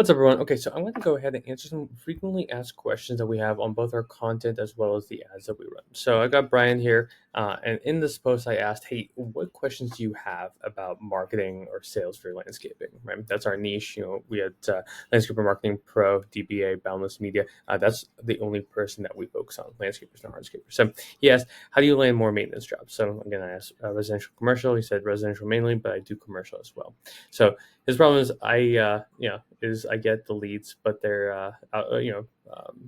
What's up, everyone? Okay, so I'm going to go ahead and answer some frequently asked questions that we have on both our content as well as the ads that we run. So I got Brian here, and in this post, I asked, "Hey, what questions do you have about marketing or sales for landscaping?" Right, that's our niche. We had Landscaper Marketing Pro, DBA, Boundless Media. That's the only person that we focus on, landscapers, not hardscapers. So he asked, "How do you land more maintenance jobs?" So again, I asked residential, commercial. He said residential mainly, but I do commercial as well. So his problem is I get the leads, but they're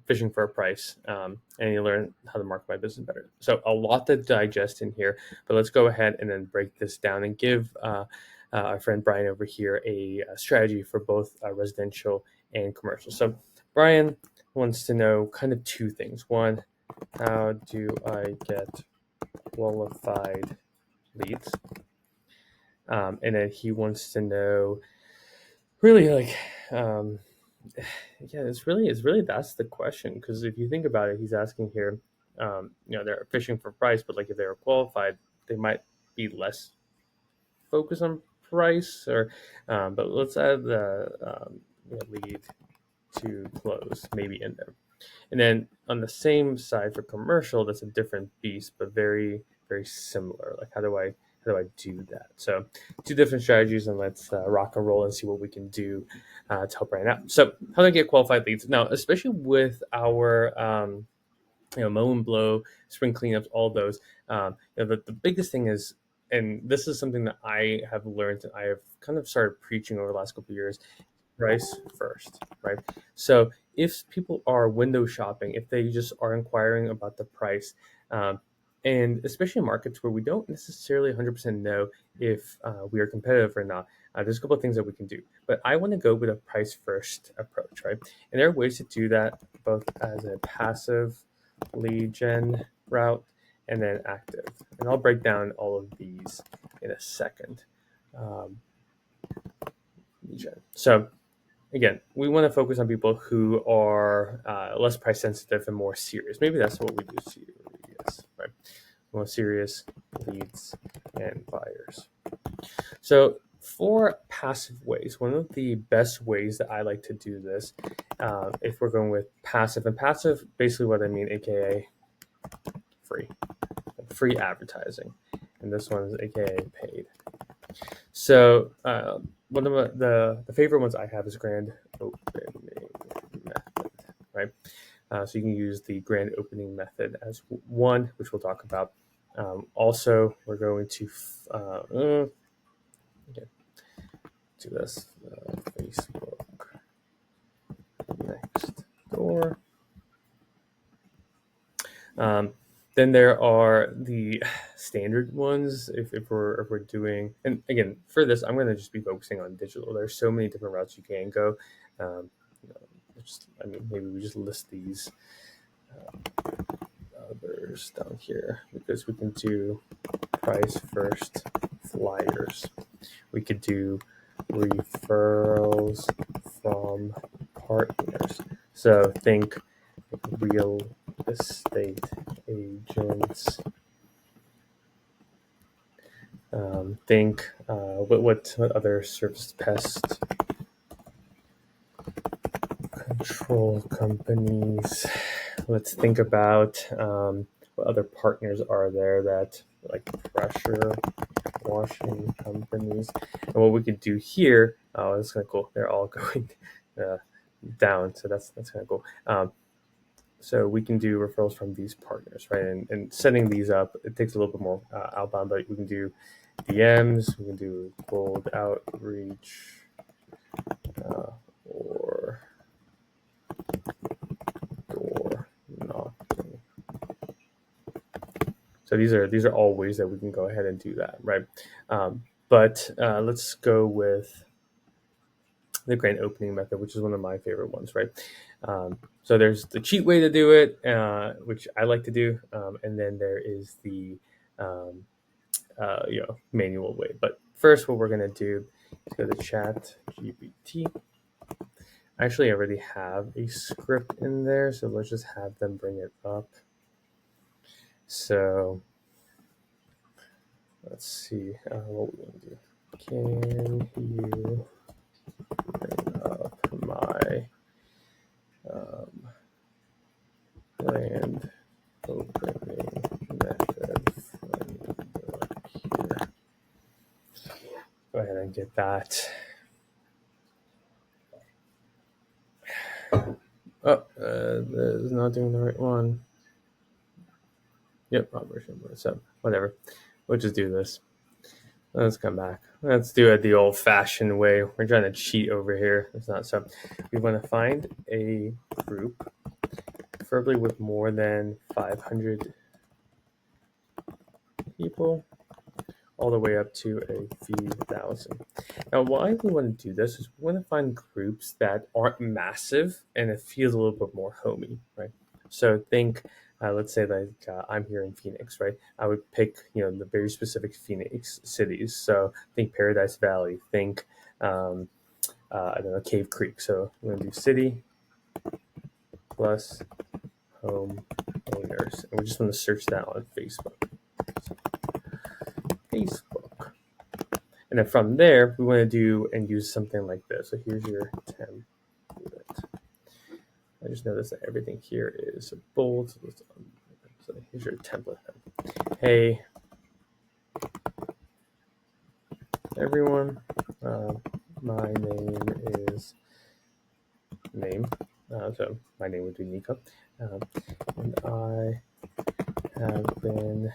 fishing for a price, and you learn how to market my business better. So a lot to digest in here, but let's go ahead and then break this down and give our friend Brian over here a strategy for both residential and commercial. So Brian wants to know kind of two things. One, how do I get qualified leads? And then he wants to know really it's really that's the question, because if you think about it, he's asking here, they're fishing for price, but like if they were qualified, they might be less focused on price, or but let's add the lead to close maybe in there. And then on the same side for commercial, that's a different beast, but very, very similar. Like how do I do that? So two different strategies, and let's rock and roll and see what we can do to help Brian out. So how do I get qualified leads? Now, especially with our mow and blow, spring cleanups, all those. The biggest thing is, and this is something that I have learned and I have kind of started preaching over the last couple of years, price first, right? So if people are window shopping, if they just are inquiring about the price, and especially in markets where we don't necessarily 100% know if we are competitive or not, there's a couple of things that we can do. But I want to go with a price first approach, right? And there are ways to do that both as a passive lead gen route and then active. And I'll break down all of these in a second. Lead gen. So again, we want to focus on people who are less price sensitive and more serious. Maybe that's what we do. Serious, right? More serious leads and buyers. So for passive ways, one of the best ways that I like to do this, if we're going with passive, and passive, basically what I mean, AKA free advertising. And this one is AKA paid. So one of the favorite ones I have is grand opening method, right? So you can use the grand opening method as one, which we'll talk about. Also, we're going to do this Facebook next door. Then there are the standard ones. If we're doing, and again for this, I'm going to just be focusing on digital. There's so many different routes you can go. Maybe we just list these others down here, because we can do price first flyers. We could do referrals from partners. So think real estate agents. Think what other service, pest control companies. Let's think about what other partners are there, that like pressure washing companies. And what we could do here, that's kind of cool. They're all going down, so that's kind of cool. So we can do referrals from these partners, right? And setting these up, it takes a little bit more outbound, but we can do DMs, we can do cold outreach, or door knocking. So these are all ways that we can go ahead and do that, right? But let's go with the grand opening method, which is one of my favorite ones, right? So there's the cheat way to do it, which I like to do, and then there is the manual way. But first, what we're going to do is go to Chat GPT. Actually, I already have a script in there, so let's just have them bring it up. So let's see what we're going to do. Can you bring up my grand opening method framework here. Go ahead and get that. Oh, this is not doing the right one. Yep, version 1.7. Whatever. We'll just do this. Let's come back. Let's do it the old-fashioned way. We're trying to cheat over here. It's not so. We want to find a group, preferably with more than 500 people, all the way up to a few thousand. Now, why we want to do this is we want to find groups that aren't massive and it feels a little bit more homey, right? So think, let's say like I'm here in Phoenix, right? I would pick, the very specific Phoenix cities. So think Paradise Valley, think, I don't know, Cave Creek. So we're going to do city plus home owners. And we just want to search that on Facebook. Facebook. And then from there, we want to do and use something like this. So here's your template. I just noticed that everything here is bold. So here's your template. Hey, everyone. My name is name. So my name would be Nico. And I have been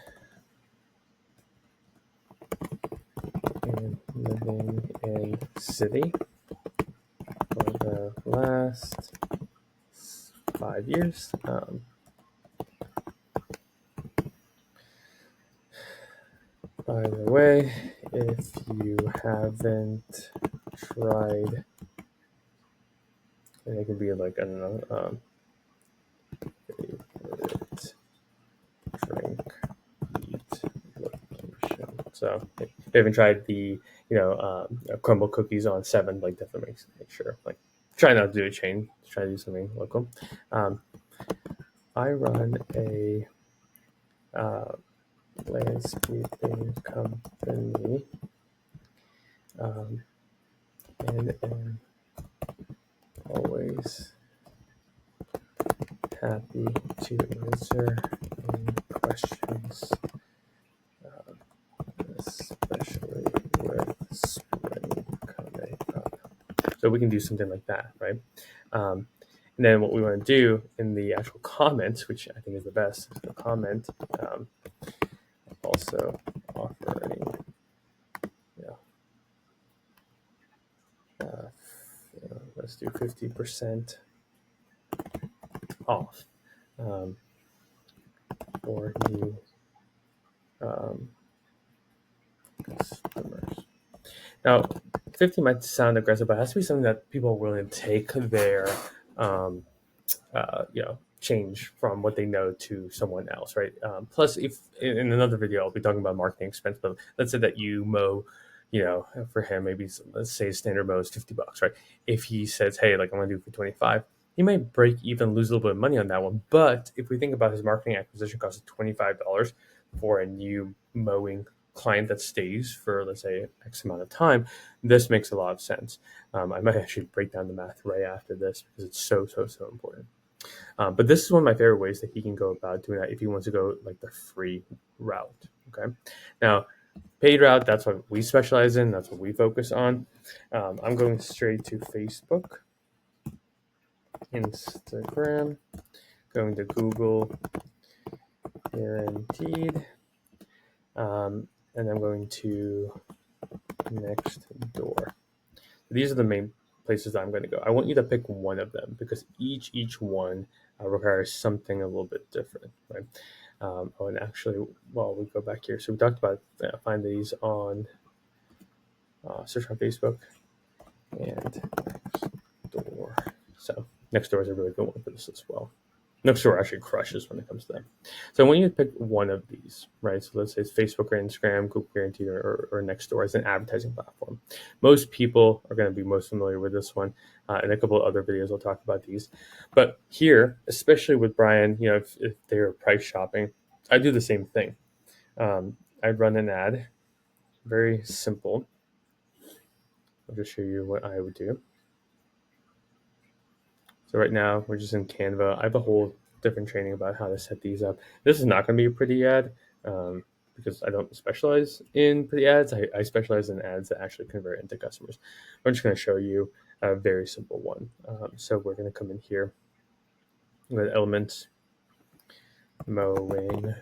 living in city for the last 5 years. By the way, if you haven't tried, and it could be like, I don't know, favorite drink, eat, location. So if you haven't tried the, crumble cookies on 7, like definitely make sure, like try not to do a chain, try to do something local. I run a landscaping company, and am always happy to answer any questions, especially with spring coming up. So we can do something like that, right? And then what we want to do in the actual comments, which I think is the best, is the comment, also offering, let's do 50% off for new customers. Now, 50 might sound aggressive, but it has to be something that people are willing to take their, change from what they know to someone else, right? Plus, if in another video, I'll be talking about marketing expense, but let's say that you mow, for him, maybe let's say standard mow is $50, right? If he says, hey, like I'm gonna do it for 25, he might break even, lose a little bit of money on that one. But if we think about his marketing acquisition cost of $25 for a new mowing client that stays for, let's say, X amount of time, this makes a lot of sense. I might actually break down the math right after this because it's so important. But this is one of my favorite ways that he can go about doing that if he wants to go like the free route. Okay. Now, paid route, that's what we specialize in. That's what we focus on. I'm going straight to Facebook, Instagram, going to Google, guaranteed. And I'm going to Nextdoor. These are the main places that I'm going to go. I want you to pick one of them because each one requires something a little bit different, right? And actually, well, we go back here. So we talked about find these on search on Facebook and Nextdoor. So Nextdoor is a really good one for this as well. Nextdoor actually crushes when it comes to that. So I want you to pick one of these, right? So let's say it's Facebook or Instagram, Google Guaranteed, or Nextdoor as an advertising platform. Most people are going to be most familiar with this one. In a couple of other videos, I'll talk about these. But here, especially with Brian, if they're price shopping, I do the same thing. I run an ad, very simple. I'll just show you what I would do. So right now, we're just in Canva. I have a whole different training about how to set these up. This is not going to be a pretty ad because I don't specialize in pretty ads. I specialize in ads that actually convert into customers. I'm just going to show you a very simple one. So we're going to come in here with elements, mowing.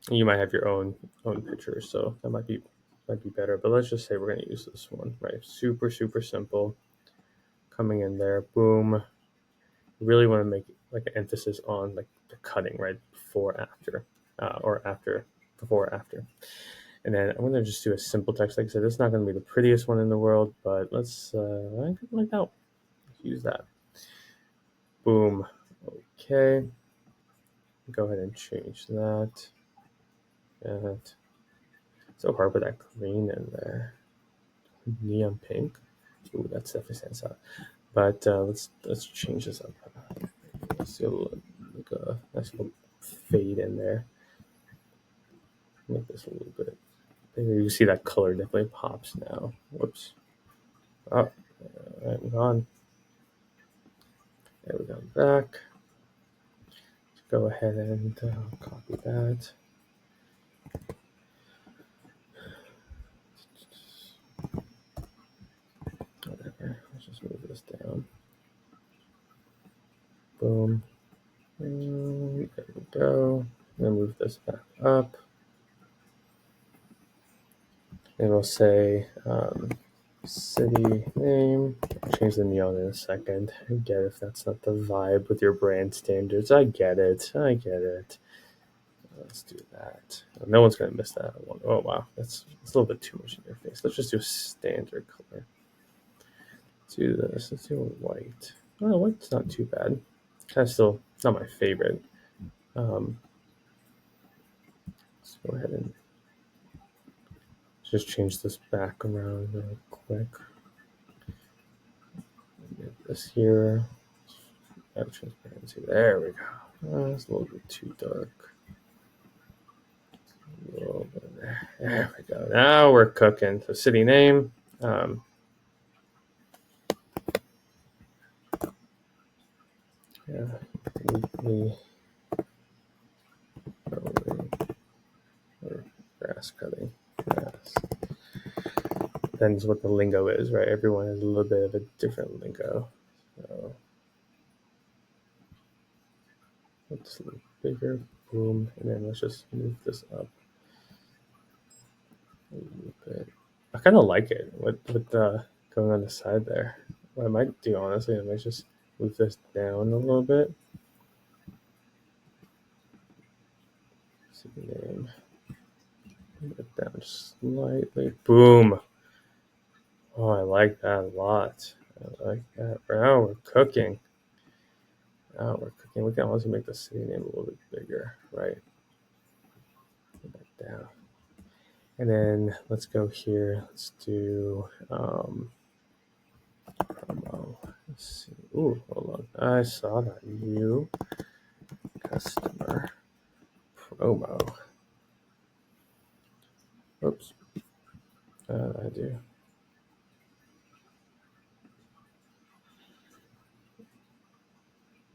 You might have your own picture, so that might be better. But let's just say we're going to use this one, right? Super simple. Coming in there, boom. Really want to make like an emphasis on like the cutting, right? Before, after, or after, before, after. And then I'm going to just do a simple text. Like I said, it's not going to be the prettiest one in the world, but let's like that. Let's use that. Boom. Okay. Go ahead and change that. So hard with that green in there. Neon pink. Ooh, that definitely stands out. But let's change this up. Let's do like a nice little fade in there. Make this a little bit bigger. You see that color definitely pops now. Whoops. Oh, all right, move on. There we go. Back. Let's go ahead and copy that. Whatever. Let's just move this down. Boom. There we go. Then move this back up. And we'll say city name. I'll change the neon in a second. I get if that's not the vibe with your brand standards. I get it. Let's do that. No one's going to miss that one. Oh, wow. That's a little bit too much in your face. Let's just do a standard color. Let's do this. Let's do a white. Oh, white's not too bad. Kind of still not my favorite. Let's go ahead and just change this back around real quick. Get this here. Add transparency. There we go. It's a little bit too dark. A little bit there. There we go. Now we're cooking. So city name. Yeah, grass cutting. Grass. Depends what the lingo is, right? Everyone has a little bit of a different lingo. So it's a little bigger. Boom. And then let's just move this up a little bit. I kind of like it with the going on the side there. What I might do, honestly, I might just move this down a little bit. City name. Move it down slightly. Boom. Oh, I like that a lot. I like that. Now we're cooking. We can also make the city name a little bit bigger, right? Put that down. And then let's go here. Let's do promo. Let's see. Ooh, hold on. I saw that. New customer promo. Oops. I do.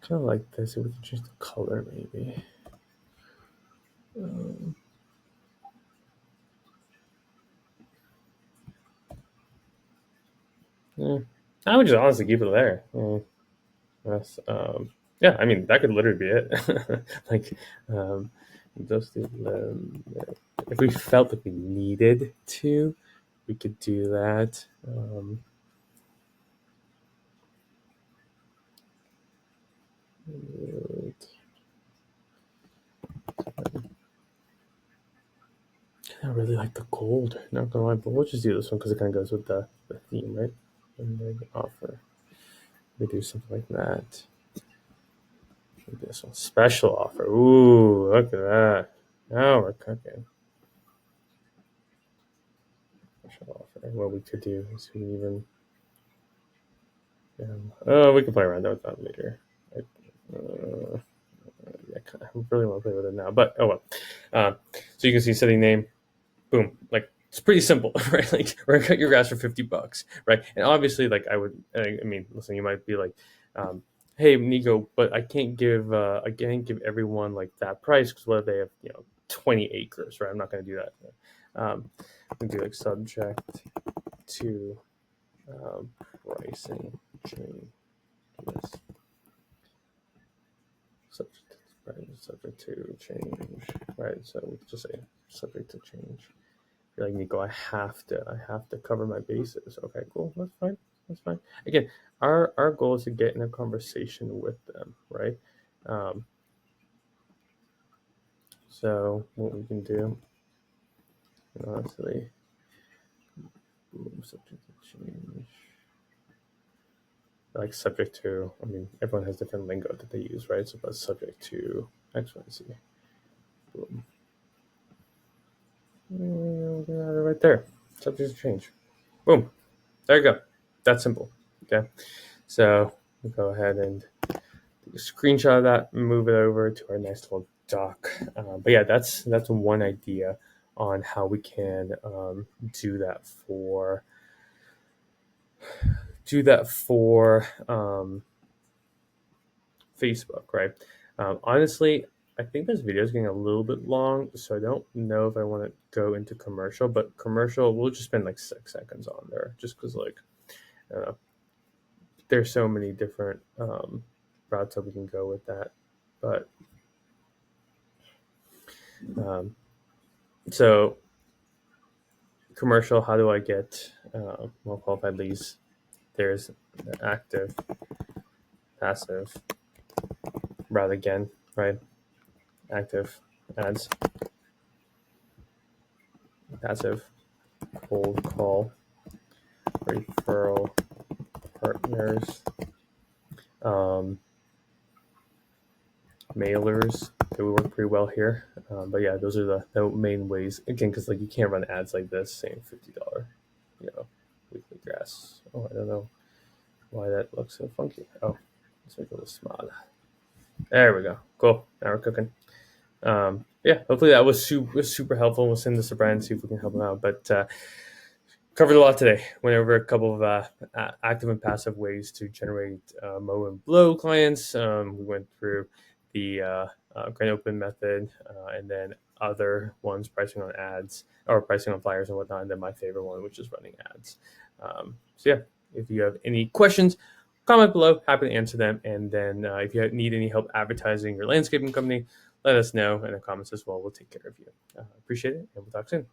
Kind of like this. If we can change the color, maybe. Yeah. I would just honestly keep it there. That's yeah. I mean, that could literally be it. Like, just if we felt that we needed to, we could do that. I really like the gold. Not gonna lie, but we'll just do this one because it kind of goes with the theme, right? And then offer. We do something like that. Maybe this one, special offer. Ooh, look at that! Now we're cooking. Special offer. What we could do is we even. We can play around with that later. I really want to play with it now, but oh well. So you can see setting name, boom, like it's pretty simple, right? Like we're gonna cut your grass for $50, right? And obviously, like I mean, listen, you might be like, hey Nico, but I can't give everyone like that price because what if they have 20 acres, right? I'm not going to do that. I'm going to do like subject to pricing changes. Subject to change, right? So we just say subject to change. You're like Nico, I have to cover my bases. Okay, cool. That's fine. That's fine. Again, our goal is to get in a conversation with them, right? Um, so what we can do, honestly, subject to change. Like subject to, I mean, everyone has different lingo that they use, right? So, but subject to X, Y, Z. Boom. Right there. Subject to change. Boom. There you go. That's simple. Okay. So we'll go ahead and take a screenshot of that, move it over to our nice little doc. But yeah, that's one idea on how we can do that for Facebook, right? Honestly, I think this video is getting a little bit long, so I don't know if I want to go into commercial. But commercial, we'll just spend like 6 seconds on there, just because like there's so many different routes that we can go with that. But so commercial, how do I get more qualified leads? There's the active, passive route again, right? Active ads, passive cold call, referral partners, mailers. They would work pretty well here. But yeah, those are the main ways. Again, because like you can't run ads like this saying $50, weekly grass. Oh, I don't know why that looks so funky. Oh, let's make it a little smaller. There we go. Cool. Now we're cooking. Yeah, hopefully that was super helpful. We'll send this to Brian and see if we can help him out. But covered a lot today. Went over a couple of active and passive ways to generate mow and blow clients. We went through the Grand Open method, and then other ones, pricing on ads or pricing on flyers and whatnot. And then my favorite one, which is running ads. So yeah, if you have any questions, comment below. Happy to answer them. And then if you need any help advertising your landscaping company, let us know in the comments as well. We'll take care of you. Appreciate it, and we'll talk soon.